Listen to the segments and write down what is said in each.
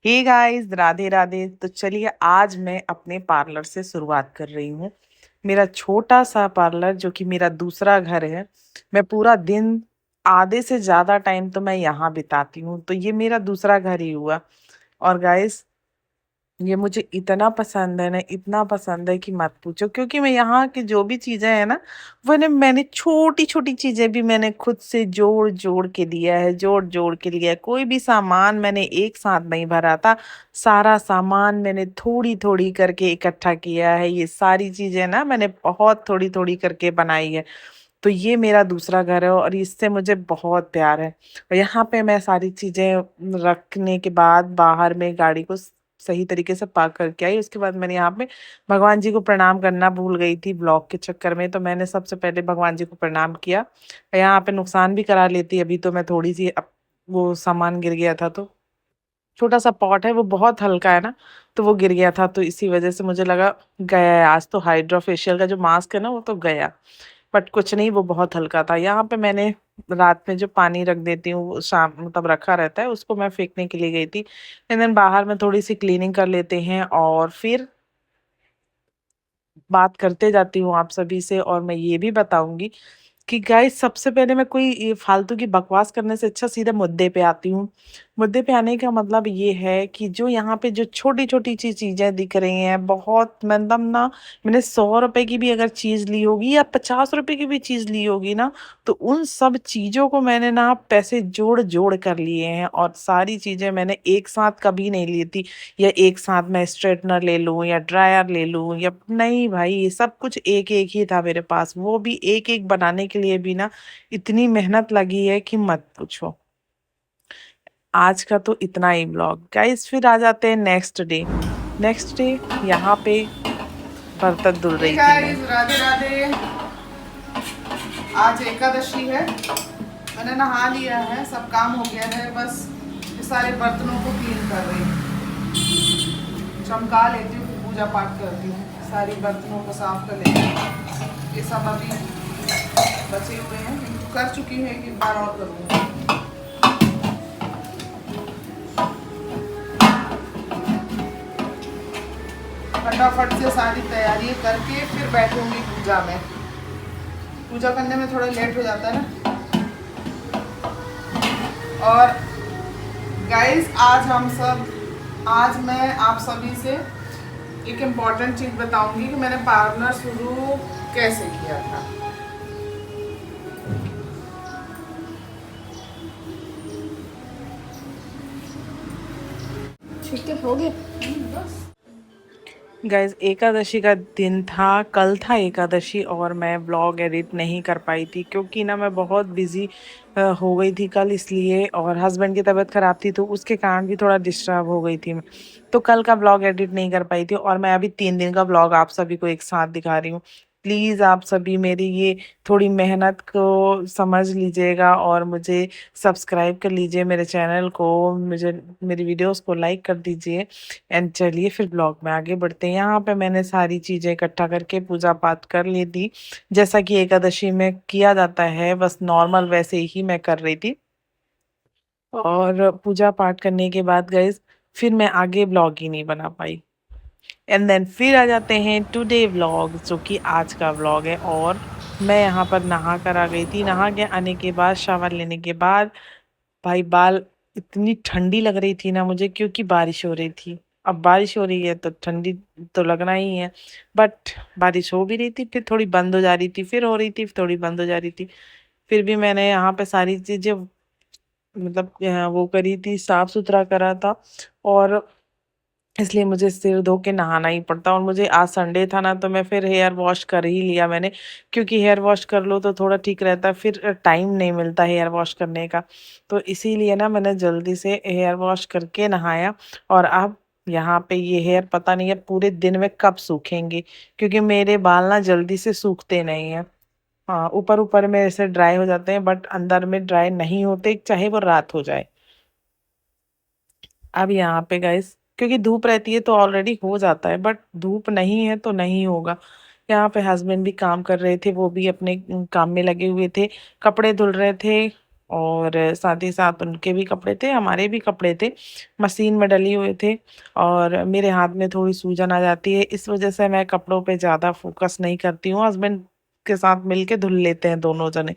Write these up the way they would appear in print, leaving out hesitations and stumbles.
Hey guys, Radhe Radhe. तो चलिए आज मैं अपने पार्लर से शुरुआत कर रही हूँ। मेरा छोटा सा पार्लर जो कि मेरा दूसरा घर है। मैं पूरा दिन आधे से ज्यादा टाइम तो मैं यहाँ बिताती हूँ, तो ये मेरा दूसरा घर ही हुआ। और गाइस, ये मुझे इतना पसंद है ना, इतना पसंद है कि मत पूछो। क्योंकि मैं यहाँ की जो भी चीजें हैं ना, वो ने मैंने छोटी छोटी चीजें भी मैंने खुद से जोड़ जोड़ के लिया है, जोड़ जोड़ के लिया है। कोई भी सामान मैंने एक साथ नहीं भरा था। सारा सामान मैंने थोड़ी थोड़ी करके इकट्ठा किया है। ये सारी चीजें ना मैंने बहुत थोड़ी थोड़ी करके बनाई है। तो ये मेरा दूसरा घर है और इससे मुझे बहुत प्यार है। और यहाँ पे मैं सारी चीजें रखने के बाद बाहर में गाड़ी को सही तरीके से पार्क करके आई। उसके बाद मैंने यहाँ पे भगवान जी को प्रणाम करना भूल गई थी ब्लॉग के चक्कर में, तो मैंने सबसे पहले भगवान जी को प्रणाम किया। यहाँ पे नुकसान भी करा लेती अभी, तो मैं थोड़ी सी वो सामान गिर गया था, तो छोटा सा पॉट है, वो बहुत हल्का है ना, तो वो गिर गया था, तो इसी वजह से मुझे लगा गया है आज। तो हाइड्रा फेशियल का जो मास्क है ना, वो तो गया। बट कुछ नहीं, वो बहुत हल्का था। यहाँ पे मैंने रात में जो पानी रख देती हूँ, वो शाम मतलब रखा रहता है, उसको मैं फेंकने के लिए गई थी। एंड देन बाहर में थोड़ी सी क्लीनिंग कर लेते हैं और फिर बात करते जाती हूँ आप सभी से। और मैं ये भी बताऊंगी कि गाइस, सबसे पहले मैं कोई ये फालतू की बकवास करने से अच्छा सीधे मुद्दे पे आती हूँ। मुद्दे पे आने का मतलब ये है कि जो यहाँ पे जो छोटी छोटी चीजें दिख रही हैं, बहुत मतलब ना, मैंने 100 रुपए की भी अगर चीज ली होगी या 50 रुपए की भी चीज ली होगी ना, तो उन सब चीजों को मैंने ना पैसे जोड़ जोड़ कर लिए हैं। और सारी चीजें मैंने एक साथ कभी नहीं ली थी, या एक साथ मैं स्ट्रेटनर ले लूं या ड्रायर ले लूं, या नहीं भाई, ये सब कुछ एक एक ही था मेरे पास। वो भी एक एक बनाने के लिए भी ना इतनी मेहनत लगी है कि मत पूछो। आज का तो इतना ही ब्लॉग गाइस, फिर आ जाते हैं नेक्स्ट डे। नेक्स्ट डे यहाँ पे बर्तन धुल हे रही थी मैं। गाइस, राधे राधे। आज एकादशी है। मैंने नहा लिया है, सब काम हो गया है, बस ये सारे बर्तनों को क्लीन कर रही हूँ। चमका लेती हूँ, फिर पूजा पाठ करती हूँ। सारी बर्तनों को साफ कर लेती हूँ। ये सब अभी बचे हुए हैं, किंतु कर चुकी है, एक बार और करूँगी। फटाफट से सारी तैयारी करके फिर बैठूंगी पूजा में। पूजा करने में थोड़ा लेट हो जाता है ना। और गाइस, आज मैं आप सभी से एक इम्पॉर्टेंट चीज़ बताऊंगी कि मैंने पार्लर शुरू कैसे किया था। ठीक है, हो गया। बस गाइज, एकादशी का दिन था, कल था एकादशी, और मैं व्लॉग एडिट नहीं कर पाई थी क्योंकि ना मैं बहुत बिजी हो गई थी कल, इसलिए। और हस्बैंड की तबीयत खराब थी, तो उसके कारण भी थोड़ा डिस्टर्ब हो गई थी मैं। तो कल का व्लॉग एडिट नहीं कर पाई थी, और मैं अभी 3 दिन का व्लॉग आप सभी को एक साथ दिखा रही हूँ। प्लीज़ आप सभी मेरी ये थोड़ी मेहनत को समझ लीजिएगा और मुझे सब्सक्राइब कर लीजिए मेरे चैनल को, मुझे मेरी वीडियोस को लाइक कर दीजिए। एंड चलिए फिर ब्लॉग में आगे बढ़ते हैं। यहाँ पे मैंने सारी चीज़ें इकट्ठा करके पूजा पाठ कर ली थी, जैसा कि एकादशी में किया जाता है, बस नॉर्मल वैसे ही मैं कर रही थी। और पूजा पाठ करने के बाद गए, फिर मैं आगे ब्लॉग ही नहीं बना पाई। एंड देन फिर आ जाते हैं टुडे व्लॉग, जो कि आज का व्लॉग है। और मैं यहाँ पर नहा कर आ गई थी। नहा के आने के बाद, शावर लेने के बाद, भाई बाल, इतनी ठंडी लग रही थी ना मुझे, क्योंकि बारिश हो रही थी। अब बारिश हो रही है तो ठंडी तो लगना ही है। बट बारिश हो भी रही थी, फिर थोड़ी बंद हो जा रही थी, फिर हो रही थी, थोड़ी बंद हो जा रही थी। फिर भी मैंने यहाँ पे सारी चीजें मतलब वो करी थी, साफ सुथरा करा था। और इसलिए मुझे सिर धो के नहाना ही पड़ता। और मुझे आज संडे था ना, तो मैं फिर हेयर वॉश कर ही लिया मैंने, क्योंकि हेयर वॉश कर लो तो थोड़ा ठीक रहता है, फिर टाइम नहीं मिलता हेयर वॉश करने का। तो इसीलिए ना मैंने जल्दी से हेयर वॉश करके नहाया। और अब यहाँ पे ये हेयर पता नहीं है पूरे दिन में कब सूखेंगे, क्योंकि मेरे बाल ना जल्दी से सूखते नहीं है। हाँ, ऊपर ऊपर में ऐसे ड्राई हो जाते हैं, बट अंदर में ड्राई नहीं होते, चाहे वो रात हो जाए। अब यहाँ पे गाइस, क्योंकि धूप रहती है तो ऑलरेडी हो जाता है, बट धूप नहीं है तो नहीं होगा। यहाँ पे हस्बैंड भी काम कर रहे थे, वो भी अपने काम में लगे हुए थे, कपड़े धुल रहे थे। और साथ ही साथ उनके भी कपड़े थे, हमारे भी कपड़े थे, मशीन में डले हुए थे। और मेरे हाथ में थोड़ी सूजन आ जाती है, इस वजह से मैं कपड़ों पे ज़्यादा फोकस नहीं करती हूँ। हस्बैंड के साथ मिलके धुल लेते हैं दोनों जने।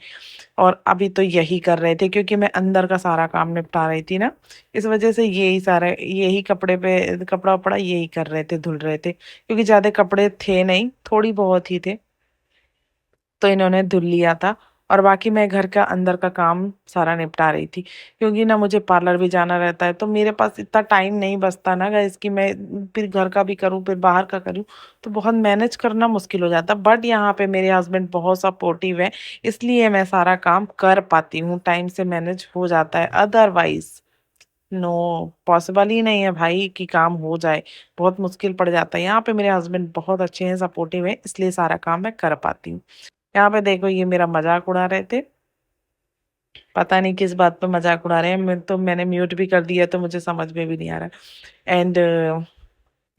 और अभी तो यही कर रहे थे क्योंकि मैं अंदर का सारा काम निपटा रही थी ना, इस वजह से यही सारा, यही कपड़े पे कपड़ा वपड़ा यही कर रहे थे, धुल रहे थे, क्योंकि ज्यादा कपड़े थे नहीं, थोड़ी बहुत ही थे, तो इन्होंने धुल लिया था। और बाकी मैं घर का अंदर का काम सारा निपटा रही थी, क्योंकि ना मुझे पार्लर भी जाना रहता है, तो मेरे पास इतना टाइम नहीं बचता ना गाइस कि मैं फिर घर का भी करूँ फिर बाहर का करूँ, तो बहुत मैनेज करना मुश्किल हो जाता। बट यहाँ पे मेरे हस्बैंड बहुत सपोर्टिव है, इसलिए मैं सारा काम कर पाती हूँ, टाइम से मैनेज हो जाता है। अदरवाइज नो, पॉसिबल ही नहीं है भाई कि काम हो जाए, बहुत मुश्किल पड़ जाता है। यहाँ पे मेरे हस्बैंड बहुत अच्छे हैं, सपोर्टिव है, इसलिए सारा काम मैं कर पाती हूँ। यहाँ पे देखो ये मेरा मजाक उड़ा रहे थे, पता नहीं किस बात पे मजाक उड़ा रहे हैं, मैंने म्यूट भी कर दिया, तो मुझे समझ में भी नहीं आ रहा। एंड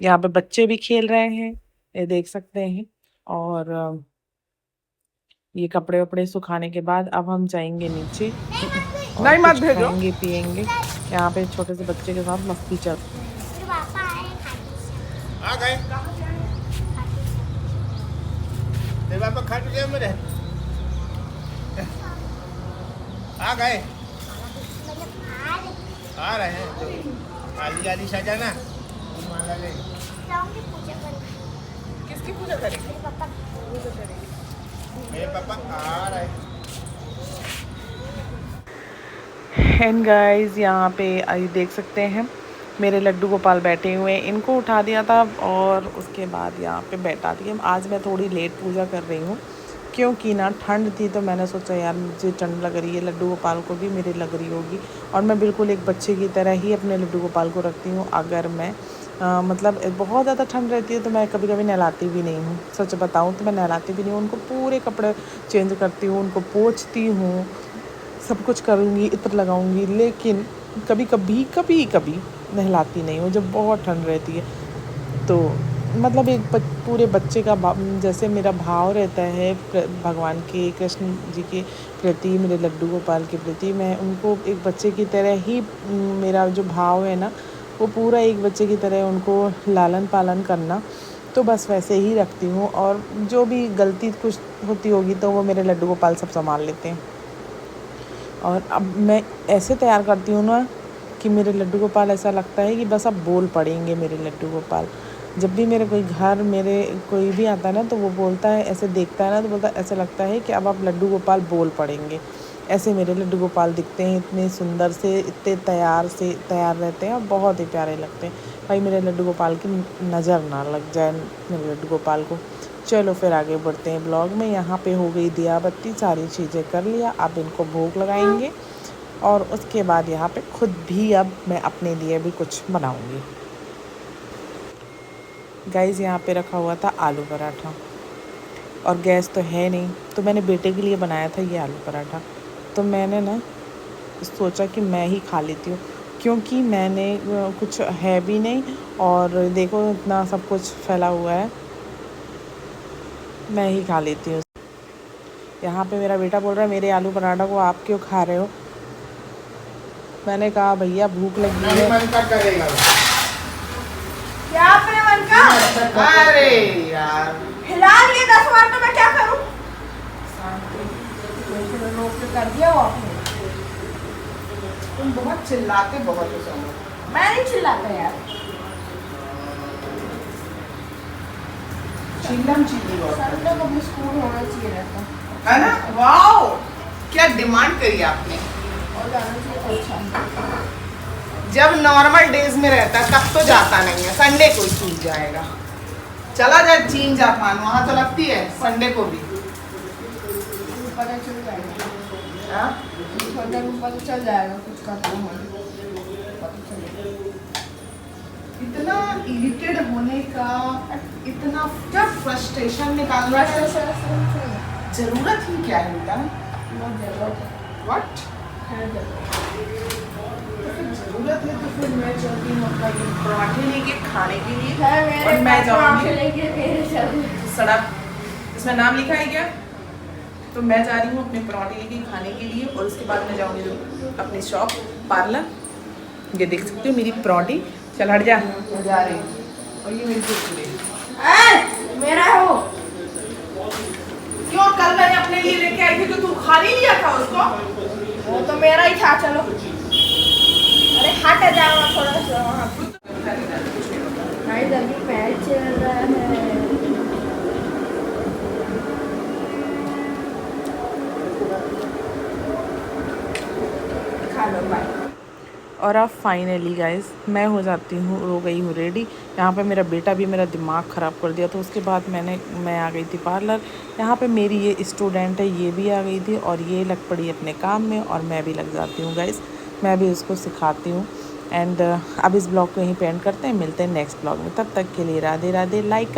यहाँ पे बच्चे भी खेल रहे हैं, ये देख सकते हैं। और ये कपड़े वपड़े सुखाने के बाद अब हम जाएंगे नीचे और नहीं मत कुछ भेजो। खाएंगे पिएंगे। यहाँ पे छोटे से बच्चे के साथ मस्ती चल। आ गए तेरे पापा खा चुके हैं मेरे आ गए आ रहे हैं तो आली आली सजाना माला ले किसकी पूजा करेंगे? मेरे पापा आ रहे हैं एंड गाइस यहाँ पे आई देख सकते हैं मेरे लड्डू गोपाल बैठे हुए हैं, इनको उठा दिया था और उसके बाद यहाँ पे बैठा दिया। आज मैं थोड़ी लेट पूजा कर रही हूँ क्योंकि ना ठंड थी, तो मैंने सोचा यार मुझे ठंड लग रही है, लड्डू गोपाल को भी मेरे लग रही होगी। और मैं बिल्कुल एक बच्चे की तरह ही अपने लड्डू गोपाल को रखती हूँ। अगर मैं मतलब बहुत ज़्यादा ठंड रहती है तो मैं कभी कभी नहलाती भी नहीं हूँ, सच बताऊँ तो मैं नहलाती भी नहीं हूँ। उनको पूरे कपड़े चेंज करती हूँ, उनको पोंछती हूँ, सब कुछ करूँगी, इत्र लगाऊँगी, लेकिन कभी कभी कभी कभी नहलाती नहीं हूँ जब बहुत ठंड रहती है। तो मतलब एक पूरे बच्चे का जैसे मेरा भाव रहता है भगवान के, कृष्ण जी के प्रति, मेरे लड्डू गोपाल के प्रति, मैं उनको एक बच्चे की तरह ही, मेरा जो भाव है ना वो पूरा एक बच्चे की तरह उनको लालन पालन करना, तो बस वैसे ही रखती हूँ। और जो भी गलती कुछ होती होगी तो वो मेरे लड्डू गोपाल सब संभाल लेते हैं। और अब मैं ऐसे तैयार करती हूँ ना कि मेरे लड्डू गोपाल ऐसा लगता है कि बस अब बोल पड़ेंगे मेरे लड्डू गोपाल। जब भी मेरे कोई घर, मेरे कोई भी आता है ना तो वो बोलता है, ऐसे देखता है ना तो बोलता है, ऐसे लगता है कि अब आप लड्डू गोपाल बोल पड़ेंगे। ऐसे मेरे लड्डू गोपाल दिखते हैं, इतने सुंदर से, इतने तैयार रहते हैं और बहुत ही प्यारे लगते हैं। भाई मेरे लड्डू गोपाल की नज़र ना लग जाए मेरे लड्डू गोपाल को। चलो फिर आगे बढ़ते हैं ब्लॉग में। यहाँ पे हो गई दिया बत्ती, सारी चीज़ें कर लिया, अब इनको भोग लगाएंगे और उसके बाद यहाँ पे खुद भी अब मैं अपने लिए भी कुछ बनाऊंगी। गाइस यहाँ पे रखा हुआ था आलू पराठा और गैस तो है नहीं, तो मैंने बेटे के लिए बनाया था ये आलू पराठा। तो मैंने ना सोचा कि मैं ही खा लेती हूँ, क्योंकि मैंने कुछ है भी नहीं और देखो इतना सब कुछ फैला हुआ है, मैं ही खा लेती हूँ। यहाँ पे मेरा बेटा बोल रहा है मेरे आलू पराठा को आप क्यों खा रहे हो। मैंने कहा भैया भूख लगी है। मन का करेगा क्या अपने मन का? अरे यार हिला लिए 10 बार तो मैं क्या करूं? लोग तो कर दिया वो आपने। तुम बहुत चिल्लाते बहुत हो सब। मैं नहीं चिल्लाता यार। चिल्लम चिल्ली बहुत। संडे को भी स्कूल होना चाहिए रहता है ना। वाओ क्या डिमांड करी आपने। और जाना चाहिए तो अच्छा। जब नॉर्मल डेज में रहता है तब तो जाता नहीं है, संडे को छूट जाएगा। चला जाए चीन जापान, वहाँ तो लगती है संडे को भी। पता चल जाएगा, पता चल जाएगा कुछ का काम इतना इरिटेड होने का, इतना जब फ्रस्ट्रेशन निकालना जरूरत ही क्या है बेटा? व्हाट जरूरत है तो फिर मैं चलती हूँ अपना ये पराठे लेके खाने के लिए और मैं जाऊँगी सड़क। इसमें नाम लिखा है क्या? तो मैं जा रही हूँ अपने पराठे लेके खाने के लिए और उसके बाद मैं जाऊँगी अपनी शॉप पार्लर। ये देख सकते हो मेरी पराठी। चल हट जा, मैं जा रही हूँ। और ये मेरी कुरकुरे मेरा हो। क्यों? कल मैंने अपने लिए लेके आई थी तो तू खा नहीं लिया था उसको? वो तो मेरा ही था। चलो अरे हट जाओ थोड़ा सा वहाँ। नहीं जल्दी पैर चल रहा है। खा लो बाय। और अब फाइनली गाइस मैं हो गई हूँ रेडी। यहाँ पे मेरा बेटा भी मेरा दिमाग ख़राब कर दिया, तो उसके बाद मैं आ गई थी पार्लर। यहाँ पे मेरी ये स्टूडेंट है, ये भी आ गई थी और ये लग पड़ी अपने काम में और मैं भी लग जाती हूँ गाइस। मैं भी उसको सिखाती हूँ। एंड अब इस ब्लॉग को यहीं पे एंड करते हैं। मिलते हैं नेक्स्ट ब्लॉग में, तब तक के लिए राधे राधे। लाइक